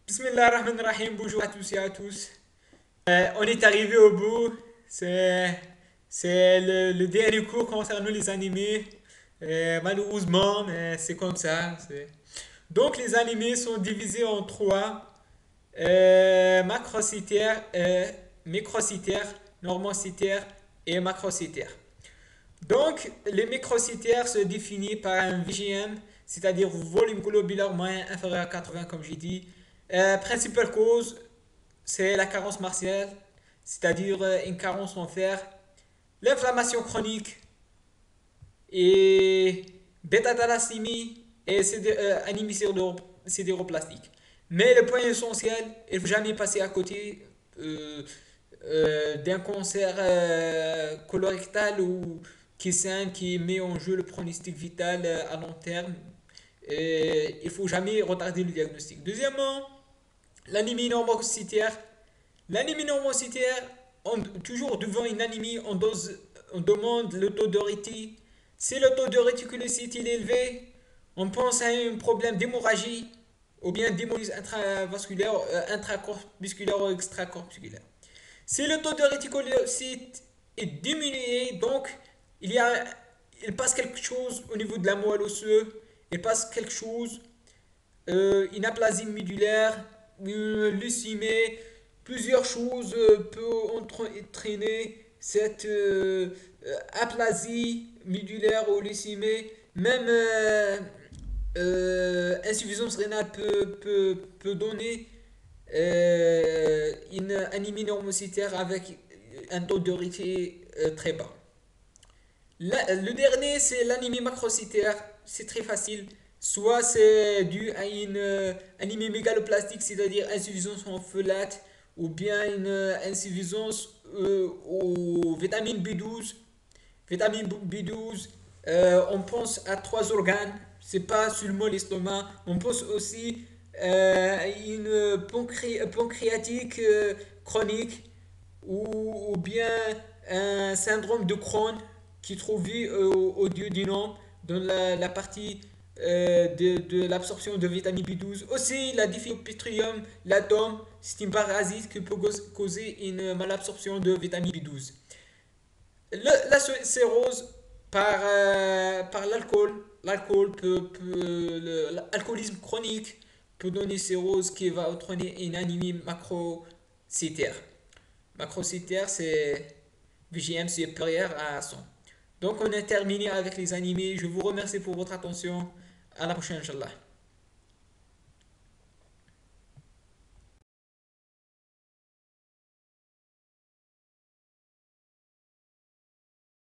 Bismillah ar-Rahman ar-Rahim, bonjour à tous et à tous. On est arrivé au bout. C'est le dernier cours concernant les animés. Malheureusement, mais c'est comme ça. Donc les animés sont divisés en trois. Macrocytaires, microcytaires, normocytaires et macrocytaires. Donc, les microcytaires se définissent par un VGM, c'est-à-dire volume globulaire moyen inférieur à 80, comme j'ai dit. Principale cause, c'est la carence martiale, c'est-à-dire une carence en fer, l'inflammation chronique et bêta-thalassémie et anémie sidéroplastique. Mais le point essentiel, il ne faut jamais passer à côté d'un cancer colorectal ou qui met en jeu le pronostic vital à long terme. Et il ne faut jamais retarder le diagnostic. Deuxièmement, l'anémie normocytaire. L'anémie normocytaire, toujours devant une anémie, on demande le taux de réti. Si le taux de réticulocyte est élevé, on pense à un problème d'hémorragie ou bien d'hémolyse intravasculaire, intracorpusculaire ou extracorpusculaire. Si le taux de réticulocyte est diminué, donc il y a, il passe quelque chose au niveau de la moelle osseuse, il passe quelque chose, une aplasie médulaire, une leucémie, plusieurs choses peuvent entraîner cette aplasie médulaire ou leucémie, même insuffisance rénale peut donner une anémie normocytaire avec un taux de rété très bas. Le dernier, c'est l'anémie macrocytaire. C'est très facile. Soit c'est dû à une anémie mégaloplastique, c'est-à-dire insuffisance en folate, ou bien une insuffisance aux vitamines B12. Vitamine B12, on pense à trois organes, c'est pas seulement l'estomac, on pense aussi à une pancréatique chronique ou bien un syndrome de Crohn qui trouve au duodénum dans la partie de l'absorption de vitamine B12. Aussi, la difficilpétrium latom, c'est un parasite qui peut causer une malabsorption de vitamine B12. La cirrhose par l'alcool. L'alcoolisme chronique peut donner cirrhose qui va entraîner une anémie macrocytaire. Macrocytaire, c'est VGM supérieur à 100. Donc on a terminé avec les animés. Je vous remercie pour votre attention. À la prochaine, Inch'Allah.